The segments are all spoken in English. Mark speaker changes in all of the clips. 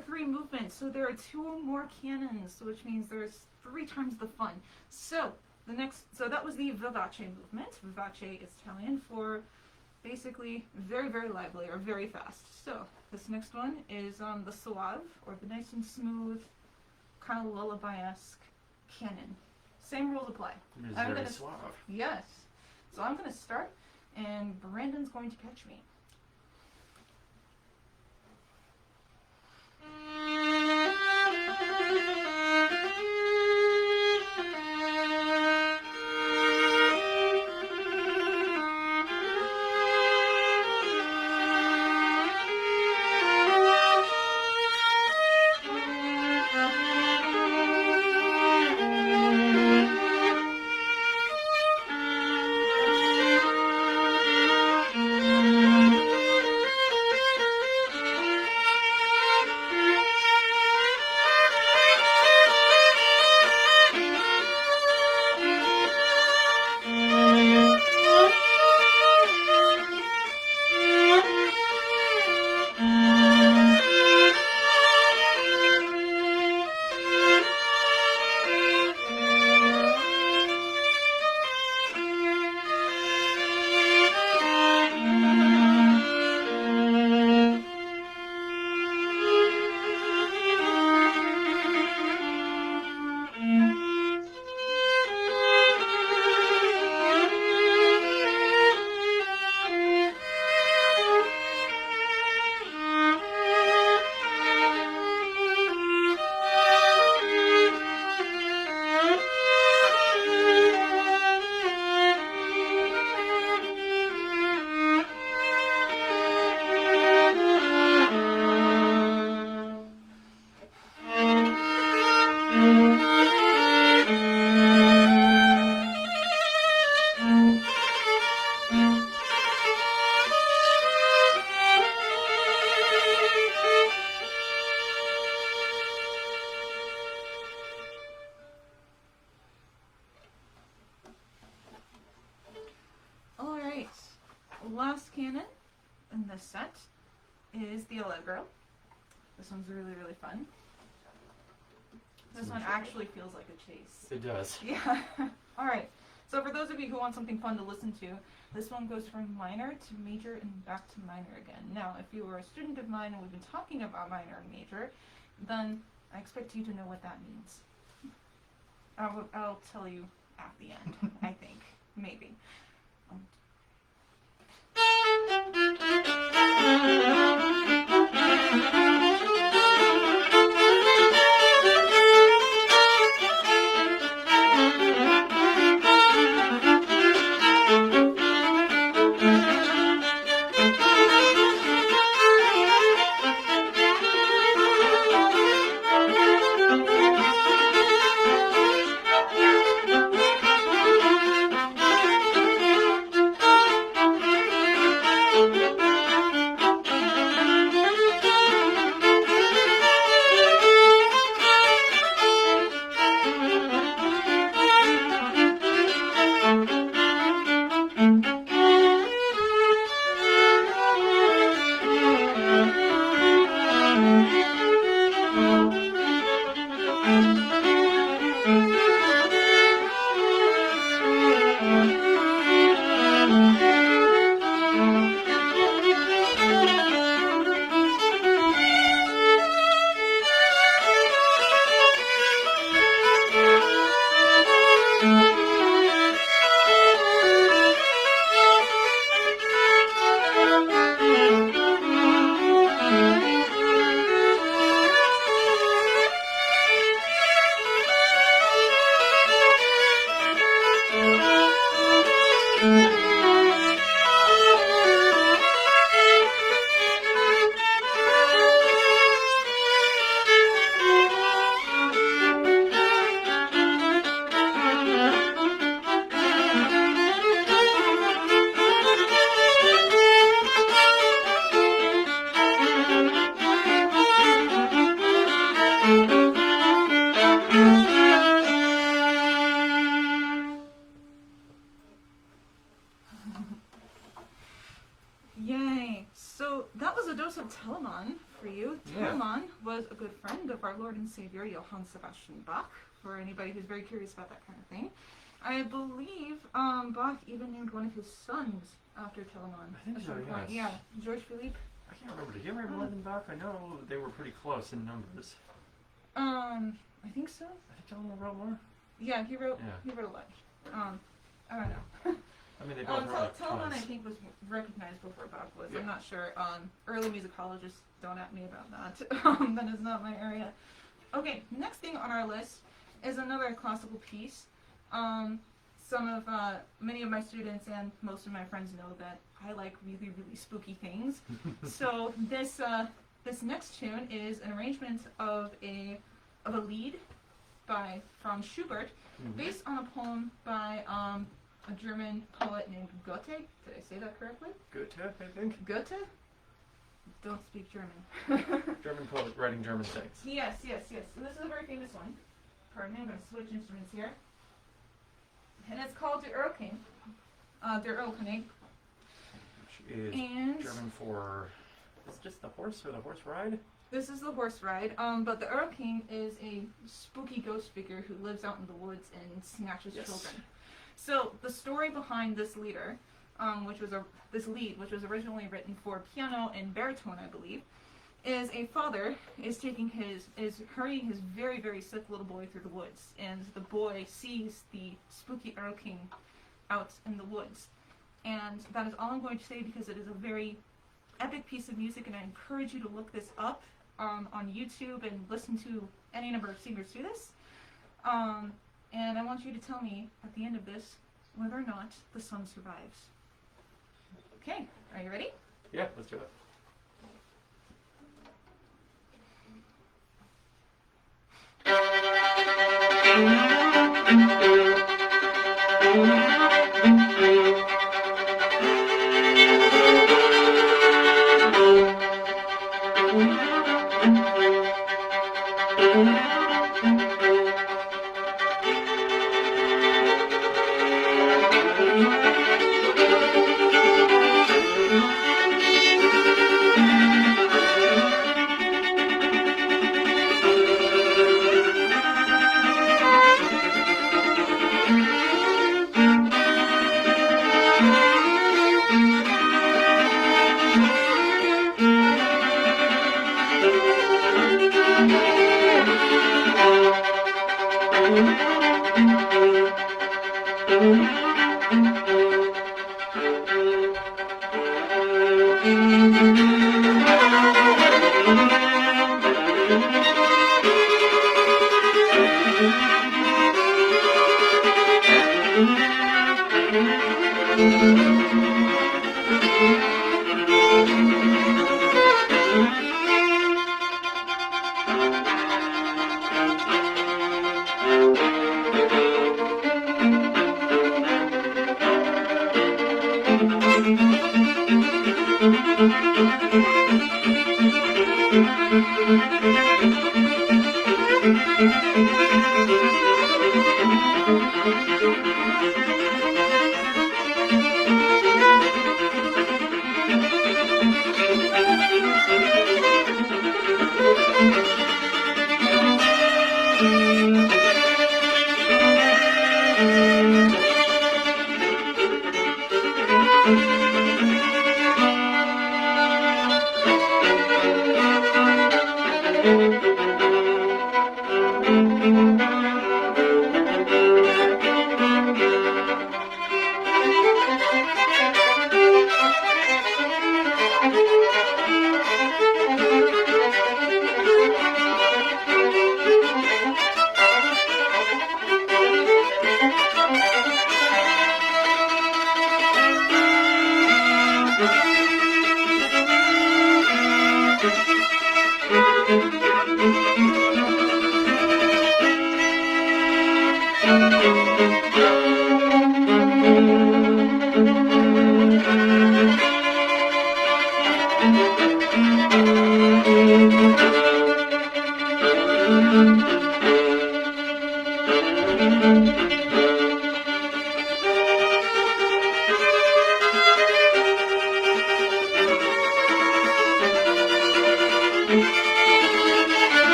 Speaker 1: 3 movements, so there are 2 more cannons, which means there's 3 times the fun. So that was the vivace movement. Vivace is Italian for basically very, very lively or very fast. So this next one is the suave, or the nice and smooth, kind of lullaby-esque canon. Same rules apply.
Speaker 2: It's very suave.
Speaker 1: Yes. So I'm going to start, and Brandon's going to catch me. Last canon in this set is the Allegro. This one's really, really fun. This one actually feels like a chase.
Speaker 2: It does.
Speaker 1: Yeah. Alright, so for those of you who want something fun to listen to, this one goes from minor to major and back to minor again. Now, if you are a student of mine and we've been talking about minor and major, then I expect you to know what that means. I'll tell you at the end, I think. Maybe. good friend of our Lord and Savior Johann Sebastian Bach, for anybody who's very curious about that kind of thing. I believe Bach even named one of his sons after Telemann.
Speaker 2: I think so, yes.
Speaker 1: Yeah, George Philippe.
Speaker 2: I can't remember. Did he ever have more than Bach? I know they were pretty close in numbers.
Speaker 1: I think so.
Speaker 2: I think Telemann wrote more.
Speaker 1: Yeah, he wrote a lot. I don't know.
Speaker 2: I mean, they both wrote like
Speaker 1: Telemann, I
Speaker 2: tons.
Speaker 1: think, was recognized before Bach was.
Speaker 2: Yeah.
Speaker 1: I'm not sure. Early musicologists, don't at me about that. That is not my area. Okay, next thing on our list is another classical piece. Many of my students and most of my friends know that I like really, really spooky things. So this next tune is an arrangement of a lied by Franz Schubert, based on a poem by a German poet named Goethe. Did I say that correctly?
Speaker 2: Goethe, I think.
Speaker 1: Goethe? Don't speak German.
Speaker 2: German poet writing German things.
Speaker 1: Yes. So this is a very famous one. Pardon me, I'm going to switch instruments here. And it's called Der Erlkönig. Der Erlkönig.
Speaker 2: Which is German for... Is it just the horse or the horse ride?
Speaker 1: This is the horse ride, but the Erlkönig is a spooky ghost figure who lives out in the woods and snatches children. So the story behind this leader, which was originally written for piano and baritone, I believe, is a father is hurrying his very, very sick little boy through the woods, and the boy sees the spooky Erlkönig out in the woods. And that is all I'm going to say, because it is a very epic piece of music, and I encourage you to look this up on YouTube and listen to any number of singers do this. And I want you to tell me at the end of this whether or not the son survives. Okay, are you ready?
Speaker 2: Yeah, let's do it.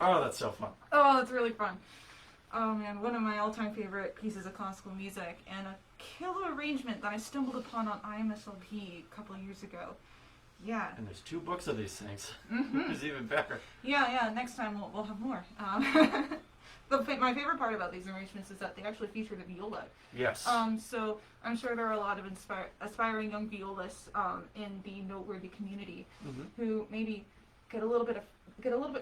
Speaker 2: Oh, that's so fun.
Speaker 1: Oh, it's really fun. Oh man, one of my all-time favorite pieces of classical music, and a killer arrangement that I stumbled upon on IMSLP a couple of years ago. Yeah.
Speaker 2: And there's 2 books of these things.
Speaker 1: Mm-hmm.
Speaker 2: Which is even better.
Speaker 1: Yeah. Next time we'll have more. My favorite part about these arrangements is that they actually feature the viola.
Speaker 2: Yes.
Speaker 1: So I'm sure there are a lot of aspiring young violists in the noteworthy community who maybe get a little bit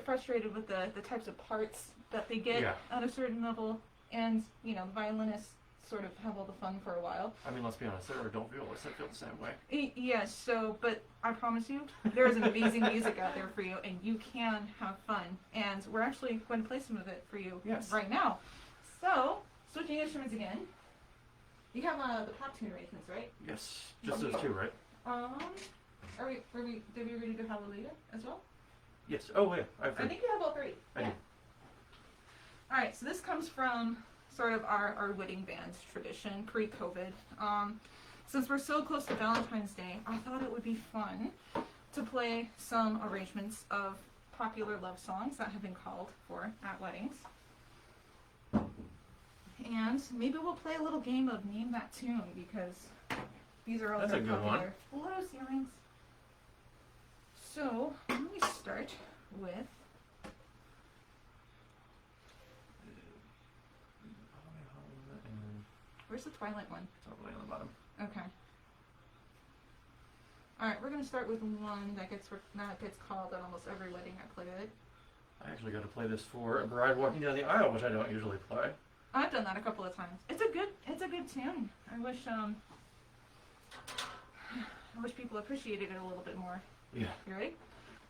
Speaker 1: frustrated with the types of parts that they get at a certain level, and the violinists sort of have all the fun for a while.
Speaker 2: I mean, let's be honest, there are adult violists that feel the same way.
Speaker 1: Yes, but I promise you, there is amazing music out there for you, and you can have fun. And we're actually going to play some of it for you right now. So, switching instruments again. You have the pop tune arrangements, right?
Speaker 2: Yes, just those 2, right?
Speaker 1: Did we already do Hallelujah as well?
Speaker 2: Yes. Oh, yeah.
Speaker 1: I think you have all 3.
Speaker 2: I do.
Speaker 1: All right, so this comes from sort of our wedding band tradition, pre-COVID. Since we're so close to Valentine's Day, I thought it would be fun to play some arrangements of popular love songs that have been called for at weddings. And maybe we'll play a little game of Name That Tune, because these are all
Speaker 2: That's
Speaker 1: very
Speaker 2: a good
Speaker 1: popular. Hello, ceilings. So, let me start with... Where's the Twilight one?
Speaker 2: It's all the way on the bottom.
Speaker 1: Okay. Alright, we're going to start with one that gets called at almost every wedding I play it.
Speaker 2: I actually got to play this for a bride walking down the aisle, which I don't usually play.
Speaker 1: I've done that a couple of times. It's a good tune. I wish people appreciated it a little bit more.
Speaker 2: Yeah.
Speaker 1: You ready?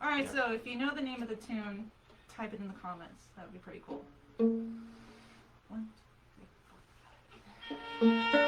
Speaker 1: Alright, so if you know the name of the tune, type it in the comments. That would be pretty cool. 1, 2, 3, 4.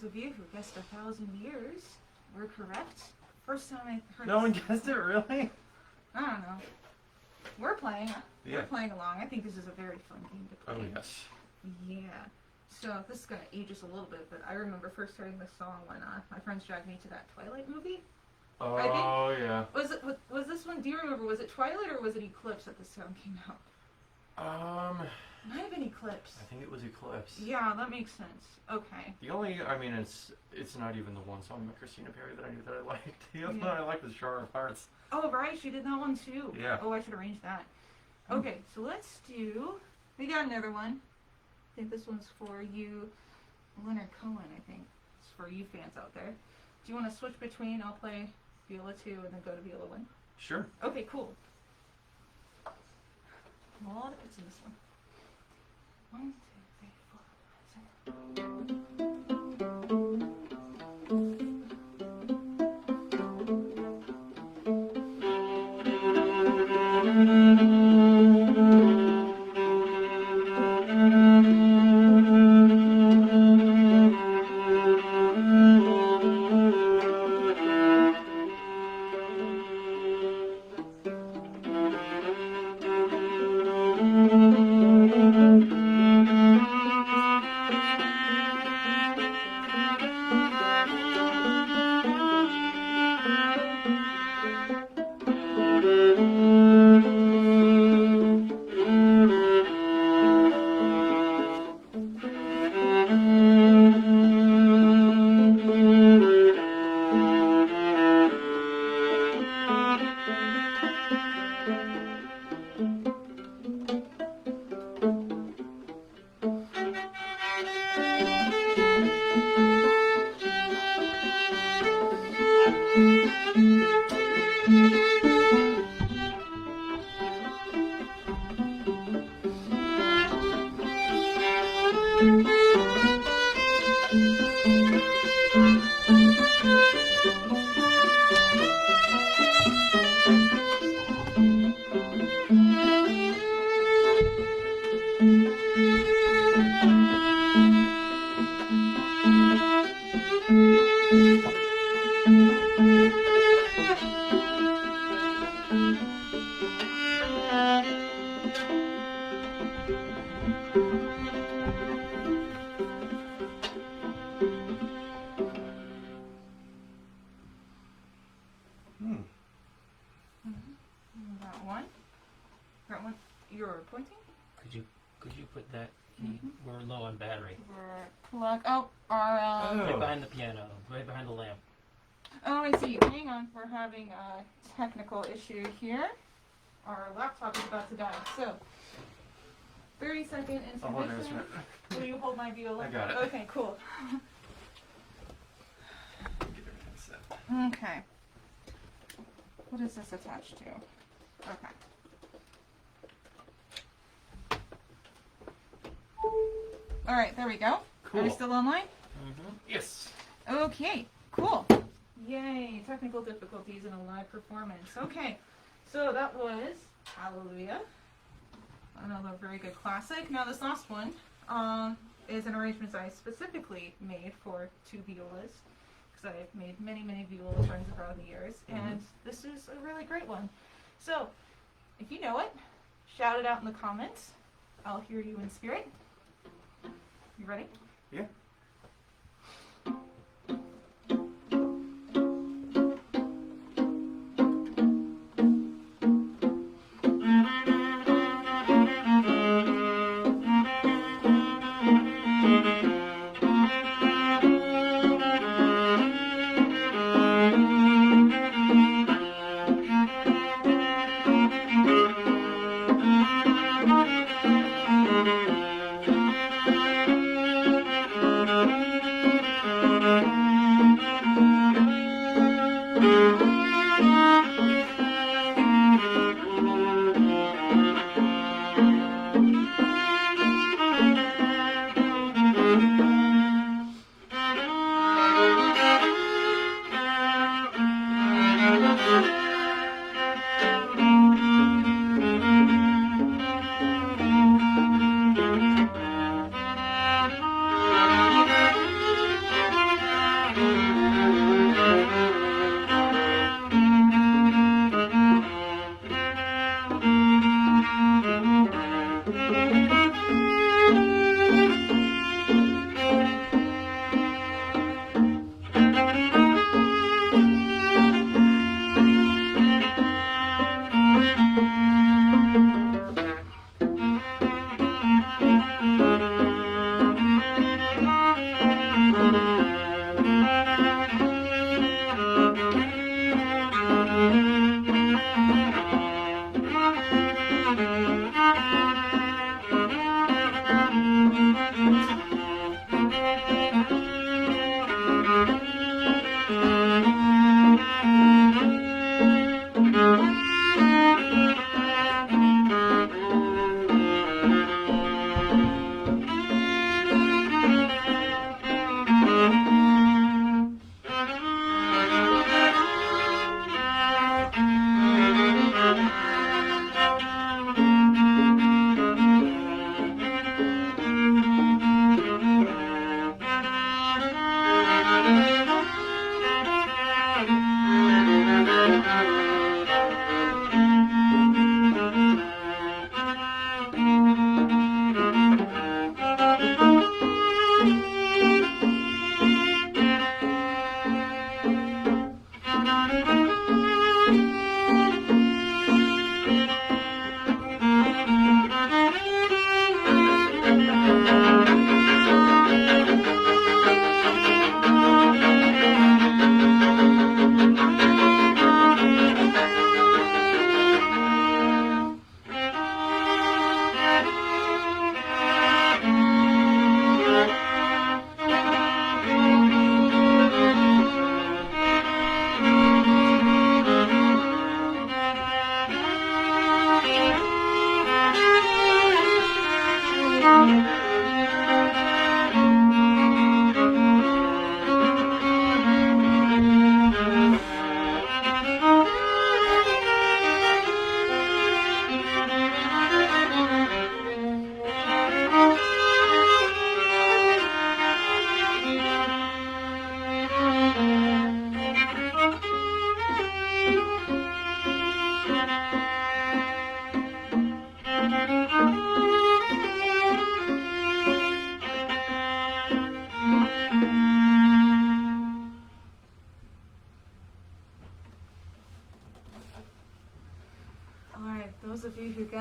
Speaker 1: those of you who guessed 1,000 years were correct. First time I heard.
Speaker 2: No one guessed it, really?
Speaker 1: I don't know. We're playing.
Speaker 2: Yeah.
Speaker 1: We're playing along. I think this is a very fun game to play.
Speaker 2: Oh, yes.
Speaker 1: Yeah. So this is gonna age us a little bit, but I remember first hearing this song when my friends dragged me to that Twilight movie.
Speaker 2: Oh, yeah.
Speaker 1: Was this one? Do you remember? Was it Twilight or was it Eclipse that this song came out? It might have been Eclipse.
Speaker 2: I think it was Eclipse.
Speaker 1: Yeah, that makes sense. Okay.
Speaker 2: The only, I mean, it's not even the one song by Christina Perri that I knew that I liked. The other
Speaker 1: Yeah.
Speaker 2: one I liked was Jar of Hearts.
Speaker 1: Oh, right, she did that one too.
Speaker 2: Yeah.
Speaker 1: Oh, I should arrange that. Okay, so let's do. We got another one. I think this one's for you, Leonard Cohen. I think it's for you fans out there. Do you want to switch between? I'll play Viola 2 and then go to Viola 1.
Speaker 2: Sure.
Speaker 1: Okay, cool. A lot of hits in this one. 1, 2, 3, 4, 5, 6. That one. You're pointing?
Speaker 3: Could you put that key? We're low on battery. Right behind the piano, right behind the lamp.
Speaker 1: Oh, I see. Hang on, we're having a technical issue here. Our laptop is about to die. So, 30-second
Speaker 2: I'll hold
Speaker 1: intermission.
Speaker 2: this one.
Speaker 1: Will you hold my viola?
Speaker 2: I got it.
Speaker 1: Okay, cool.
Speaker 2: Get everything set.
Speaker 1: Okay. What is this attached to? Okay. All right, there we go.
Speaker 2: Cool.
Speaker 1: Are we still online?
Speaker 2: Yes.
Speaker 1: Okay, cool. Yay, technical difficulties in a live performance. Okay, so that was Hallelujah. Another very good classic. Now this last one is an arrangement I specifically made for 2 violas, because I've made many, many viola friends over the years, and this is a really great one. So, if you know it, shout it out in the comments. I'll hear you in spirit. You ready?
Speaker 2: Yeah.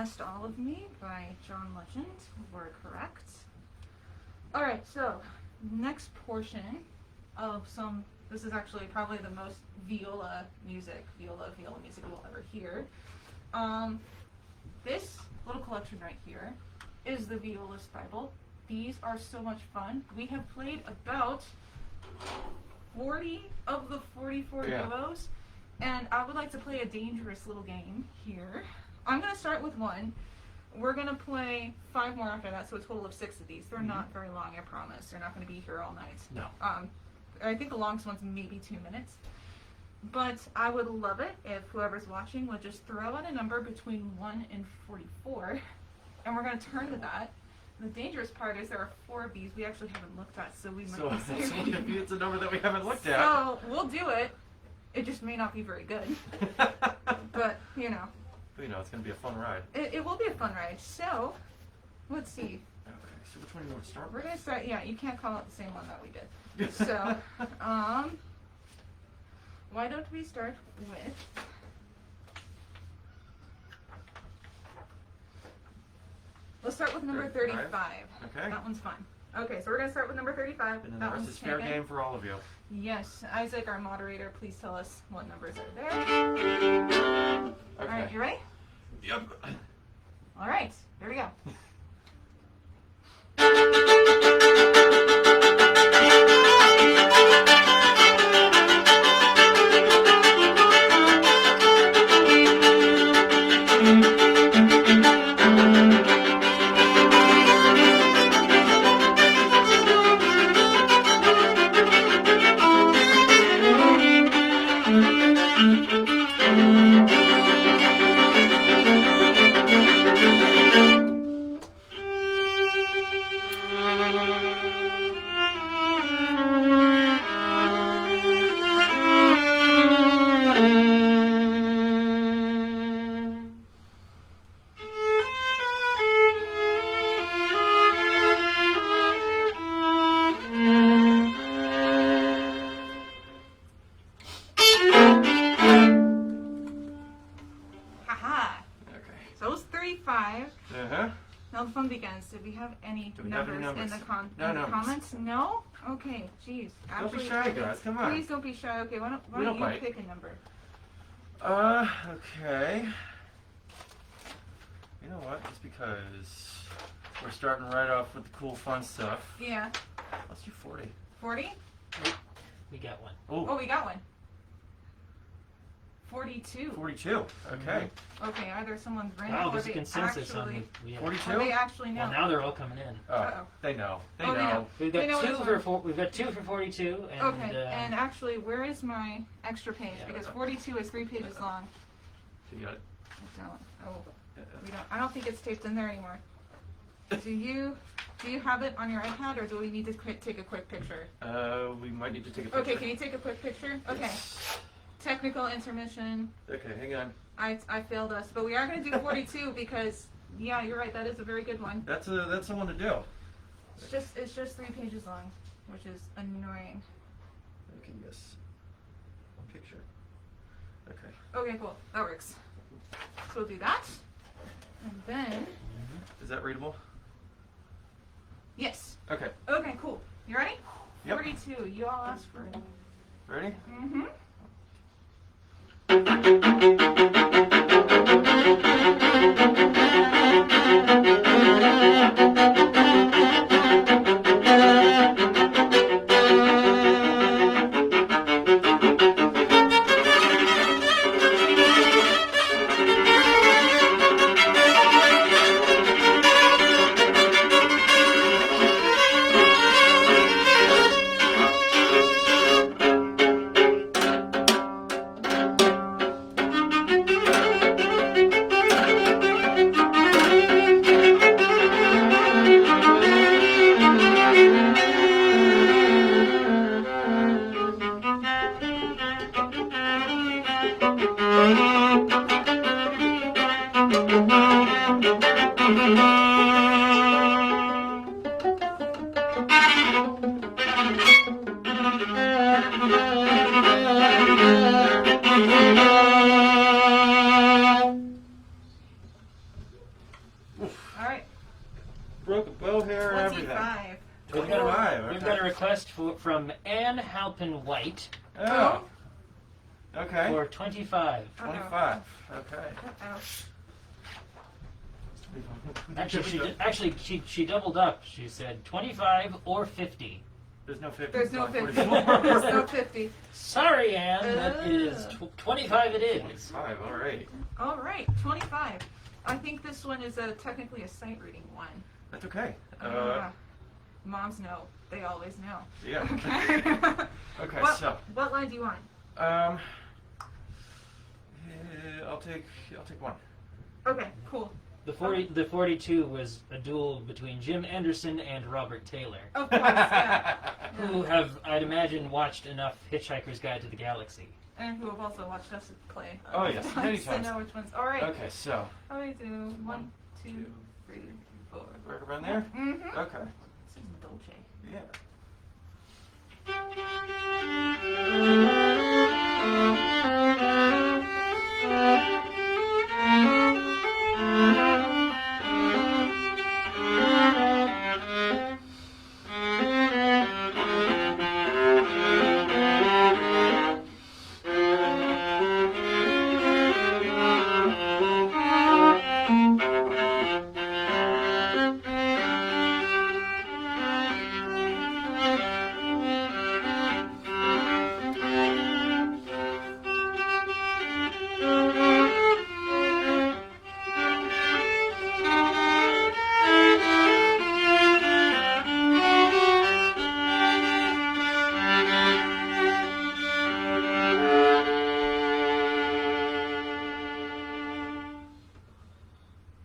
Speaker 1: Trust All of Me by John Legend were correct. Alright, so next portion of this is actually probably the most viola music you will ever hear. This little collection right here is the Violist Bible. These are so much fun. We have played about 40 of the 44 duos, and I would like to play a dangerous little game here. I'm going to start with one. We're going to play 5 more after that, so a total of 6 of these. They're not very long, I promise. They're not going to be here all night.
Speaker 2: No.
Speaker 1: I think the longest one's maybe 2 minutes. But I would love it if whoever's watching would just throw out a number between 1 and 44, and we're going to turn to that. The dangerous part is there are 4 of these we actually haven't looked at, so we might
Speaker 2: it's a number that we haven't looked at.
Speaker 1: So we'll do it. It just may not be very good. But, you know.
Speaker 2: But, you know, it's going to be a fun ride.
Speaker 1: It will be a fun ride. So, let's see.
Speaker 2: Okay, so which one do you want to start with?
Speaker 1: We're going to start, you can't call it the same one that we did. So, why don't we start with... Let's start with number 35.
Speaker 2: Okay.
Speaker 1: That one's fun. Okay, so we're going to start with number 35.
Speaker 2: And then the rest is fair game for all of you.
Speaker 1: Yes. Isaac, our moderator, please tell us what numbers are there.
Speaker 2: Okay.
Speaker 1: All right, you ready?
Speaker 2: Yep.
Speaker 1: All right, here we go. Now the fun begins. Did we have any numbers in the comments? No? Okay, jeez.
Speaker 2: Don't be shy, guys. Come on.
Speaker 1: Please don't be shy. Okay, why don't you pick a number?
Speaker 2: Okay. You know what? Just because we're starting right off with the cool, fun stuff.
Speaker 1: Yeah.
Speaker 2: Let's do 40.
Speaker 1: 40?
Speaker 3: We got one.
Speaker 1: Oh, we got one. 42.
Speaker 2: 42. Okay.
Speaker 1: Okay, either someone's ring
Speaker 3: Wow,
Speaker 1: or
Speaker 3: there's a
Speaker 1: they
Speaker 3: consensus
Speaker 1: actually...
Speaker 3: on the
Speaker 2: 42?
Speaker 1: Or they actually know.
Speaker 3: Well, now they're all coming in.
Speaker 2: Oh, they know. They
Speaker 1: Oh,
Speaker 2: know.
Speaker 3: We've
Speaker 1: They know
Speaker 3: got we've got 2 for 42. And,
Speaker 1: okay, and actually, where is my extra page?
Speaker 3: Yeah,
Speaker 1: because 42 is 3 pages long.
Speaker 2: You got it.
Speaker 1: I don't think it's taped in there anymore. Do you have it on your iPad, or do we need to take a quick picture?
Speaker 2: We might need to take a picture.
Speaker 1: Okay, can you take a quick picture? Okay.
Speaker 2: Yes.
Speaker 1: Technical intermission.
Speaker 2: Okay, hang on.
Speaker 1: I failed us, but we are going to do 42 because, yeah, you're right. That is a very good one.
Speaker 2: That's the one to do.
Speaker 1: It's just 3 pages long, which is annoying.
Speaker 2: Okay, yes. Picture. Okay.
Speaker 1: Okay, cool. That works. So we'll do that, and then.
Speaker 2: Is that readable?
Speaker 1: Yes.
Speaker 2: Okay.
Speaker 1: Okay, cool. You ready?
Speaker 2: Yep.
Speaker 1: 42. You all asked for it.
Speaker 2: Ready?
Speaker 1: Mm-hmm.
Speaker 2: broke a bow hair, everything.
Speaker 1: 25.
Speaker 3: We've got,
Speaker 2: 25,
Speaker 3: we've
Speaker 2: okay.
Speaker 3: got a request from Anne Halpin White
Speaker 2: Oh. Okay.
Speaker 3: for 25.
Speaker 2: 25. Okay.
Speaker 1: Uh-oh.
Speaker 3: Actually, she doubled up. She said 25 or 50.
Speaker 2: There's no 50.
Speaker 1: There's no
Speaker 2: it's
Speaker 1: 50.
Speaker 2: 44.
Speaker 1: There's no 50.
Speaker 3: Sorry, Anne, that is 25 it is.
Speaker 2: 25, all right.
Speaker 1: All right, 25. I think this one is technically a sight reading one.
Speaker 2: That's okay.
Speaker 1: Moms know. They always know.
Speaker 2: Yeah.
Speaker 1: Okay.
Speaker 2: Okay,
Speaker 1: What line do you want?
Speaker 2: I'll take one.
Speaker 1: Okay, cool.
Speaker 3: The 42 was a duel between Jim Anderson and Robert Taylor,
Speaker 1: Of course, yeah.
Speaker 3: who have, I'd imagine, watched enough Hitchhiker's Guide to the Galaxy.
Speaker 1: And who have also watched us play.
Speaker 2: Oh, yes, many
Speaker 1: So
Speaker 2: times.
Speaker 1: know which ones. All right.
Speaker 2: Okay, so
Speaker 1: How do we do? 1, 2, 3, 4.
Speaker 2: right around there.
Speaker 1: Mm-hmm.
Speaker 2: Okay.
Speaker 1: This is Dolce.
Speaker 2: Yeah.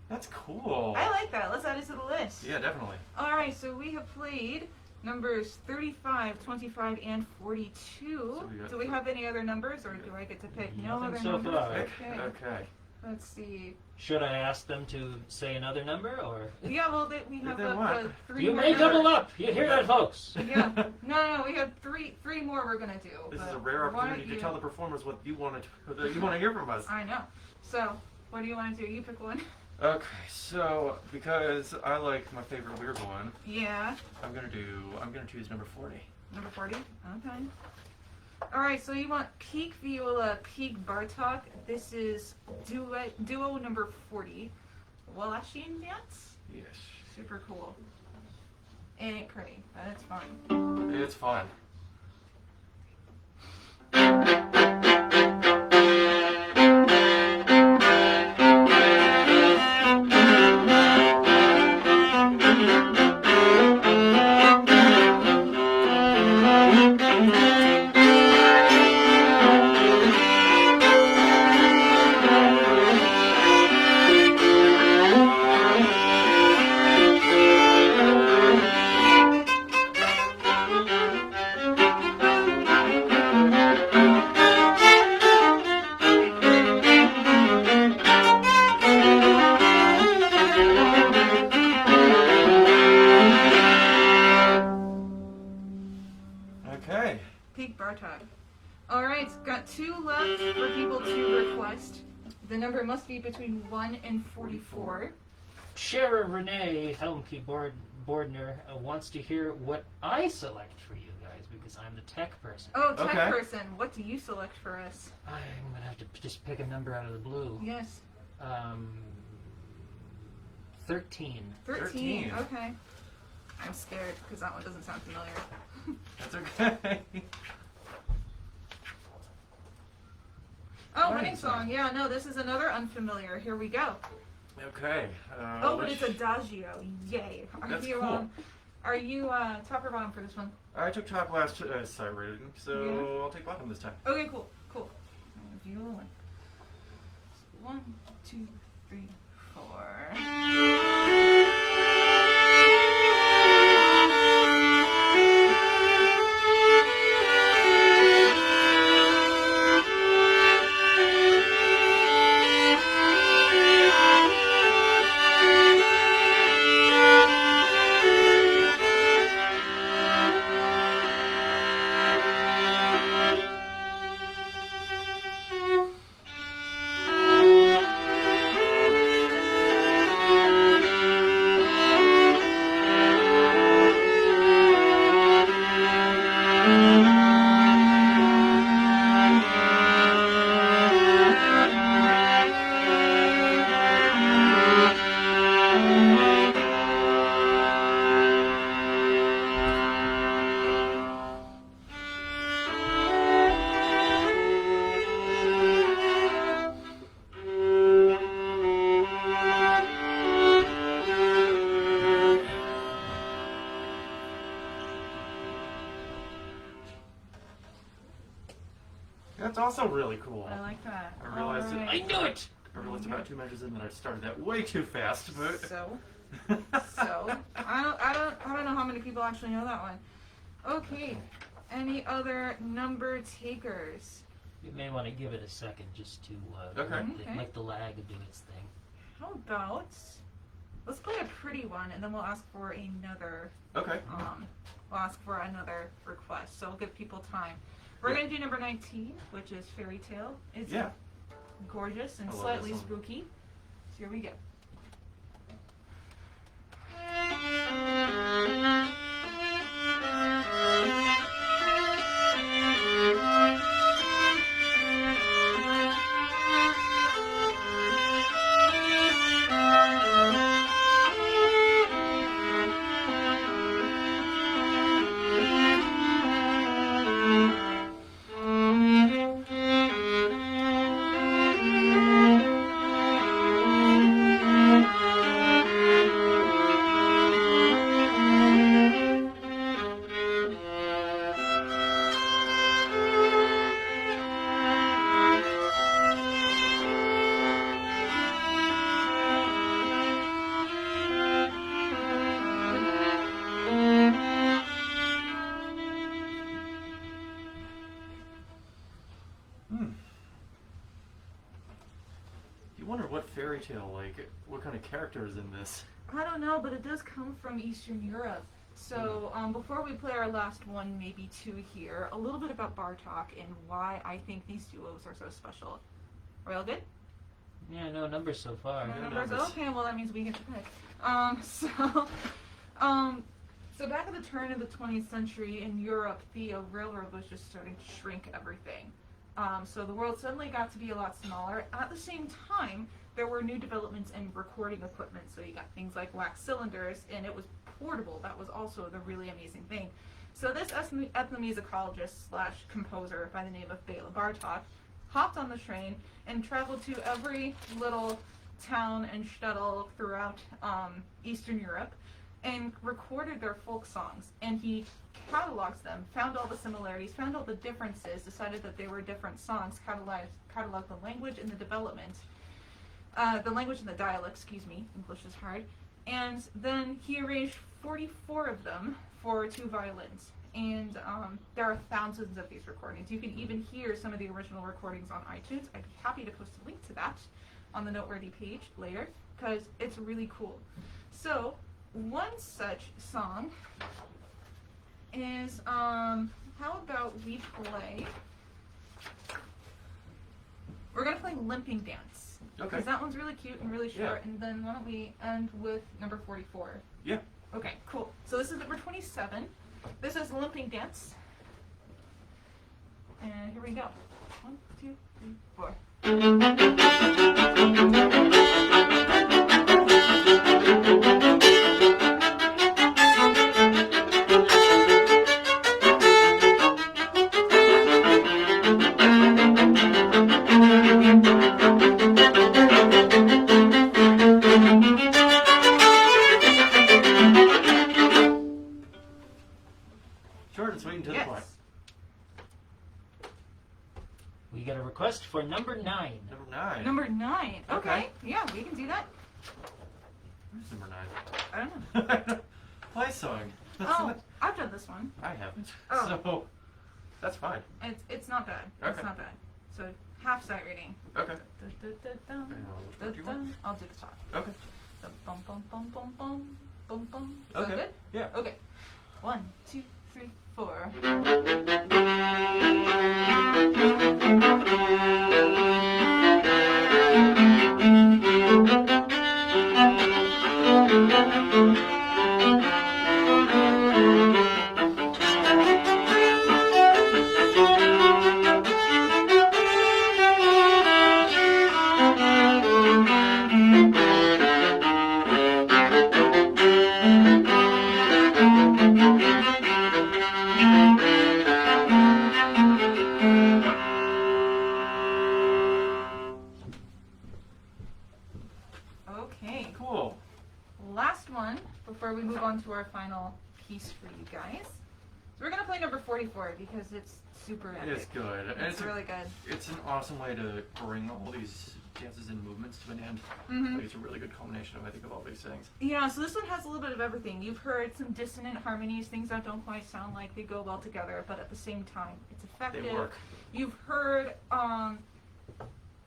Speaker 2: That's cool.
Speaker 1: I like that. Let's add it to the list.
Speaker 2: Yeah, definitely.
Speaker 1: All right, so we have played numbers 35, 25, and 42.
Speaker 2: So we got
Speaker 1: do we have any other numbers, or do I get to pick? No
Speaker 3: Nothing
Speaker 1: other
Speaker 3: so
Speaker 1: numbers.
Speaker 3: far.
Speaker 1: Okay.
Speaker 2: Okay.
Speaker 1: Let's see.
Speaker 3: Should I ask them to say another number, or
Speaker 1: Yeah, well, we have
Speaker 2: Then what?
Speaker 1: the three
Speaker 3: you
Speaker 1: more
Speaker 3: may
Speaker 1: numbers.
Speaker 3: double up? You hear that, folks?
Speaker 1: Yeah. No, we have three more we're gonna do.
Speaker 2: This is
Speaker 1: but
Speaker 2: a rare
Speaker 1: why
Speaker 2: opportunity
Speaker 1: don't
Speaker 2: to
Speaker 1: you-
Speaker 2: tell the performers what you want to hear from us.
Speaker 1: I know. So, what do you want to do? You pick one.
Speaker 2: Okay, so because I like my favorite weird one,
Speaker 1: Yeah.
Speaker 2: I'm gonna choose number 40.
Speaker 1: Number 40? Okay. Alright, so you want Peak Viola, Peak Bartok. This is duo number 40. Wallachian dance?
Speaker 2: Yes.
Speaker 1: Super cool. It ain't pretty, but it's fun.
Speaker 2: It's fun. Okay.
Speaker 1: Peak Bartok. Alright, got 2 left for people to request. The number must be between 1 and 44.
Speaker 3: Shara Renee Helmke Bordner wants to hear what I select for you guys, because I'm the tech person.
Speaker 1: Oh, tech
Speaker 2: Okay.
Speaker 1: person, what do you select for us?
Speaker 3: I'm going to have to just pick a number out of the blue.
Speaker 1: Yes.
Speaker 3: 13.
Speaker 1: 13.
Speaker 2: 13.
Speaker 1: Okay. I'm scared because that one doesn't sound familiar.
Speaker 2: That's okay.
Speaker 1: Oh,
Speaker 2: Wedding
Speaker 1: wedding song. Yeah, no, this is another unfamiliar. Here we go.
Speaker 2: Okay.
Speaker 1: Oh, but it's adagio. Yay.
Speaker 2: That's cool.
Speaker 1: Are you top or bottom for this one?
Speaker 2: I took top last sight rating, so
Speaker 1: Yeah.
Speaker 2: I'll take bottom this time.
Speaker 1: Okay, cool. Cool. Viola one. 1, 2, 3, 4.
Speaker 2: also really cool.
Speaker 1: I like that.
Speaker 2: I realized
Speaker 1: All
Speaker 2: it.
Speaker 1: right.
Speaker 3: I knew it!
Speaker 2: I realized about 2 measures in that I started that way too fast, but
Speaker 1: So I don't know how many people actually know that one. Okay. Any other number takers?
Speaker 3: You may want to give it a second just to
Speaker 2: Okay.
Speaker 3: let the lag do its thing.
Speaker 1: How about let's play a pretty one and then we'll ask for another
Speaker 2: okay.
Speaker 1: we'll ask for another request. So we'll give people time. We're gonna do number 19, which is Fairy Tale. It's
Speaker 2: Yeah.
Speaker 1: gorgeous and
Speaker 2: I love
Speaker 1: slightly
Speaker 2: this one.
Speaker 1: spooky. So here we go.
Speaker 2: You wonder what fairy tale, like, what kind of character is in this?
Speaker 1: I don't know, but it does come from Eastern Europe. So before we play our last one, maybe two here, a little bit about Bartok and why I think these duos are so special. Are we all good?
Speaker 3: Yeah, no numbers so far.
Speaker 1: No
Speaker 2: Yeah,
Speaker 1: numbers?
Speaker 2: numbers.
Speaker 1: Okay, well that means we get to pick. So back at the turn of the 20th century in Europe, the railroad was just starting to shrink everything. So the world suddenly got to be a lot smaller. At the same time, there were new developments in recording equipment. So you got things like wax cylinders, and it was portable. That was also the really amazing thing. So this ethnomusicologist slash composer by the name of Bela Bartok hopped on the train and traveled to every little town and shtetl throughout Eastern Europe and recorded their folk songs. And he cataloged them, found all the similarities, found all the differences, decided that they were different songs, cataloged the language and the development, the language and the dialect, excuse me, English is hard, and then he arranged 44 of them for 2 violins. And there are thousands of these recordings. You can even hear some of the original recordings on iTunes. I'd be happy to post a link to that on the Noteworthy page later, because it's really cool. So, one such song is, how about we play, we're going to play Limping Dance.
Speaker 2: Okay.
Speaker 1: Because that one's really cute and really short,
Speaker 2: Yeah.
Speaker 1: and then why don't we end with number 44?
Speaker 2: Yeah.
Speaker 1: Okay, cool. So this is number 27. This is Limping Dance. And here we go. 1, 2, 3, 4.
Speaker 2: Short and sweet and to the point.
Speaker 1: Yes.
Speaker 3: We get a request for number 9.
Speaker 2: Number 9.
Speaker 1: Number 9. Okay.
Speaker 2: Okay.
Speaker 1: Yeah, we can do that.
Speaker 2: Where's number 9?
Speaker 1: I don't know.
Speaker 2: Play song.
Speaker 1: Oh, I've done this one.
Speaker 2: I haven't.
Speaker 1: Oh.
Speaker 2: So, that's fine.
Speaker 1: It's not bad. It's
Speaker 2: Okay.
Speaker 1: not bad. So half sight reading.
Speaker 2: Okay.
Speaker 1: I'll do the top.
Speaker 2: Okay.
Speaker 1: So bum bum bum bum bum bum bum. Is
Speaker 2: Okay.
Speaker 1: that good?
Speaker 2: Yeah.
Speaker 1: Okay. 1, 2, 3, 4. Okay.
Speaker 2: Cool.
Speaker 1: Last one before we move on to our final piece for you guys. So we're gonna play number 44 because it's super epic.
Speaker 2: It is good. And
Speaker 1: It's really good.
Speaker 2: It's an awesome way to bring all these dances and movements to an end.
Speaker 1: Mm-hmm.
Speaker 2: Like, it's a really good culmination of, I think, of all these things.
Speaker 1: Yeah, so this one has a little bit of everything. You've heard some dissonant harmonies, things that don't quite sound like they go well together, but at the same time, it's effective.
Speaker 2: They work.
Speaker 1: You've heard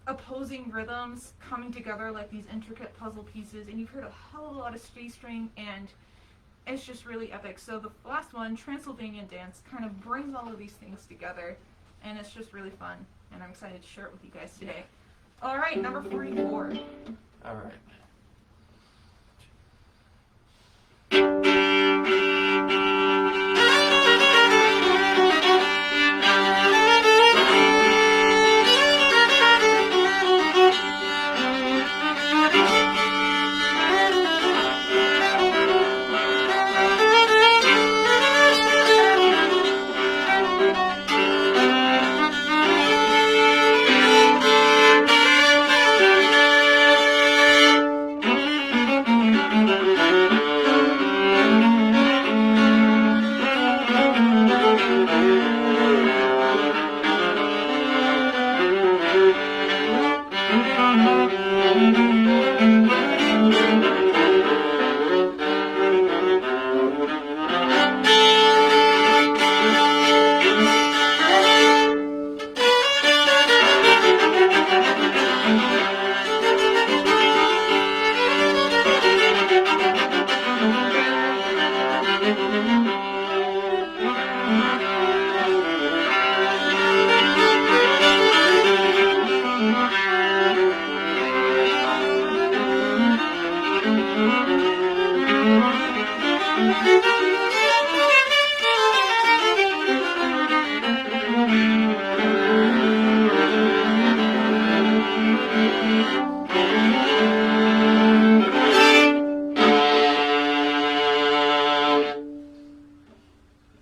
Speaker 1: opposing rhythms coming together like these intricate puzzle pieces, and you've heard a hell of a lot of street string, and it's just really epic. So the last one, Transylvanian Dance, kind of brings all of these things together, and it's just really fun, and I'm excited to share it with you guys today. All right, number 44.
Speaker 2: All right.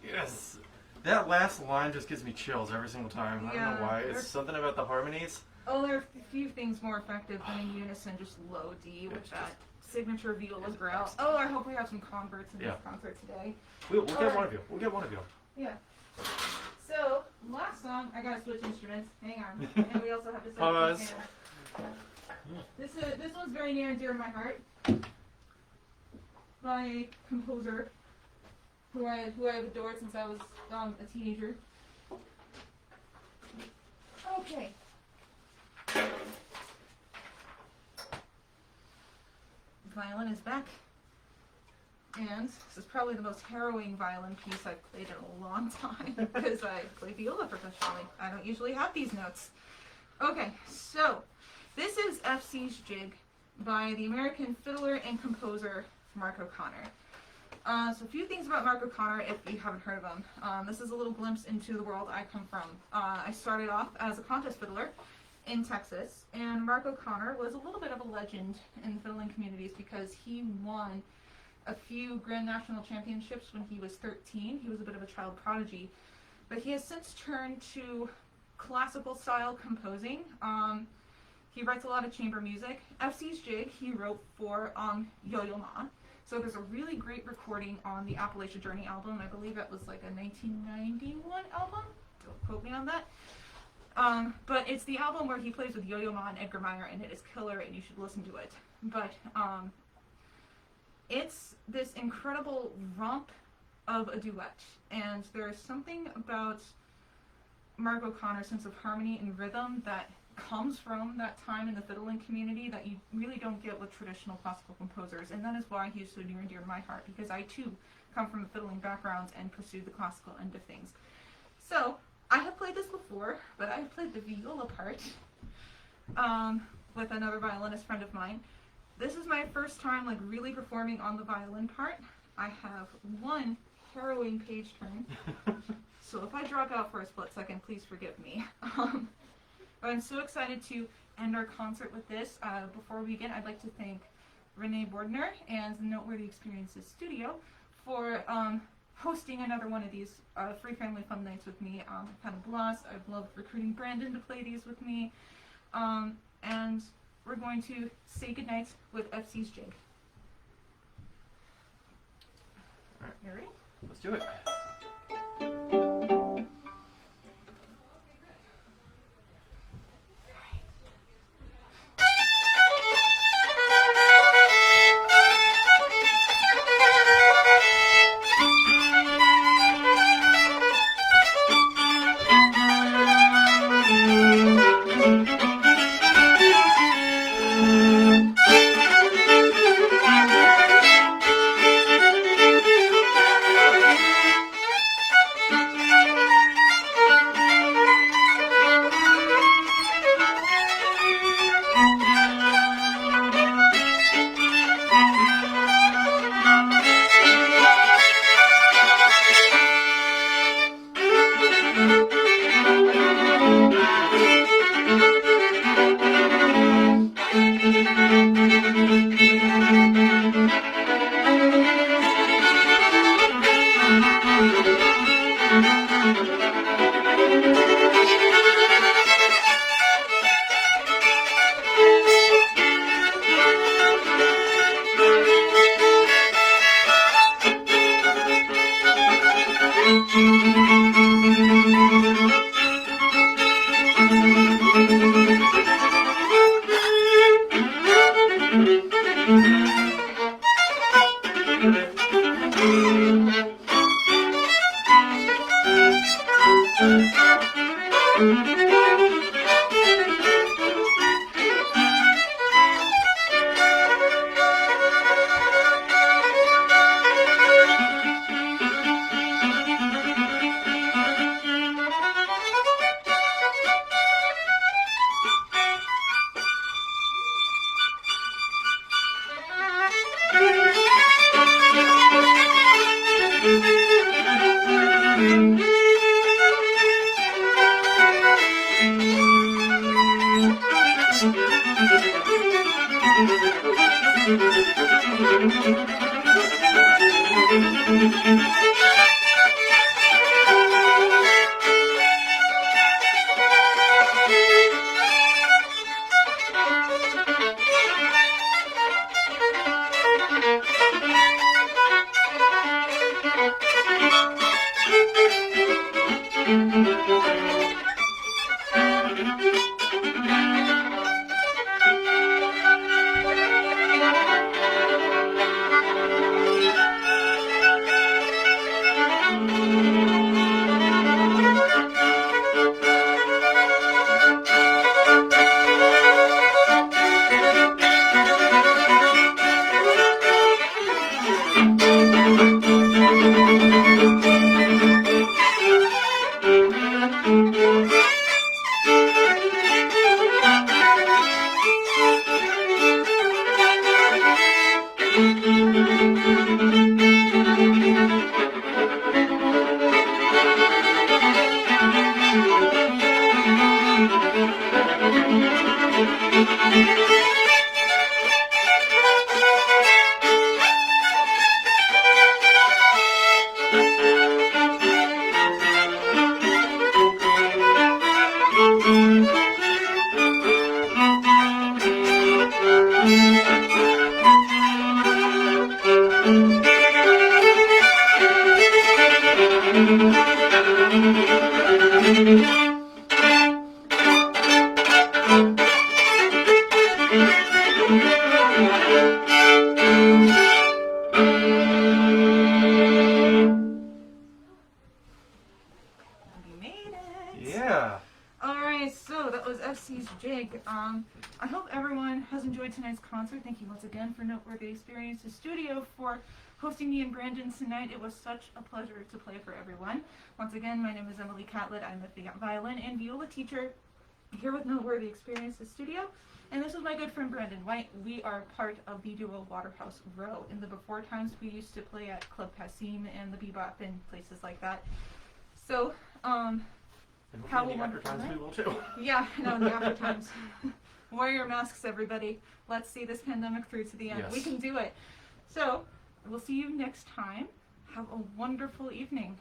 Speaker 2: Yes. That last line just gives me chills every single time. I don't know why. It's something about the harmonies.
Speaker 1: Oh, there are a few things more effective than in unison, just low D with that signature viola's growl. Oh, I hope we have some converts in this concert today.
Speaker 2: We'll get one of you. We'll get one of you.
Speaker 1: Yeah. So, last song, I gotta switch instruments. Hang on. And we also have to set
Speaker 2: Pause.
Speaker 1: This one's very near and dear to my heart. By a composer who I've adored since I was a teenager. Okay. Violin is back. And this is probably the most harrowing violin piece I've played in a long time because I play viola professionally. I don't usually have these notes. Okay, so this is FC's Jig by the American fiddler and composer Mark O'Connor. So a few things about Mark O'Connor if you haven't heard of him. This is a little glimpse into the world I come from. I started off as a contest fiddler in Texas, and Mark O'Connor was a little bit of a legend in fiddling communities because he won a few Grand National Championships when he was 13. He was a bit of a child prodigy, but he has since turned to classical style composing. He writes a lot of chamber music. FC's Jig he wrote for Yo-Yo Ma. So there's a really great recording on the Appalachia Journey album. I believe it was like a 1991 album. Don't quote me on that. But it's the album where he plays with Yo-Yo Ma and Edgar Meyer, and it is killer, and you should listen to it. But it's this incredible romp of a duet, and there's something about Mark O'Connor's sense of harmony and rhythm that comes from that time in the fiddling community that you really don't get with traditional classical composers, and that is why he's so near and dear to my heart, because I too come from a fiddling background and pursued the classical end of things. So I have played this before, but I've played the viola part with another violinist friend of mine. This is my first time like really performing on the violin part. I have one harrowing page turn, so if I drop out for a split second, please forgive me. But I'm so excited to end our concert with this. Before we begin, I'd like to thank Renee Bordner and Noteworthy Experiences Studio for hosting another one of these free family fun nights with me. I'm kind of blessed. I've loved recruiting Brandon to play these with me. And we're going to say goodnight with FC's Jig.
Speaker 2: All right.
Speaker 1: You ready?
Speaker 2: Let's do it.
Speaker 1: I hope everyone has enjoyed tonight's concert. Thank you once again for Noteworthy Experiences Studio for hosting me and Brandon tonight. It was such a pleasure to play for everyone. Once again, my name is Emilie Catlett. I'm a violin and viola teacher here with Noteworthy Experiences Studio. And this is my good friend Brandon White. We are part of the duo Waterhouse Row. In the before times, we used to play at Club Cassim and the Bebop and places like that. So,
Speaker 2: and how will after times we will too.
Speaker 1: Yeah, no, the after times. Wear your masks, everybody. Let's see this pandemic through to the end.
Speaker 2: Yes.
Speaker 1: We can do it. So, we'll see you next time. Have a wonderful evening.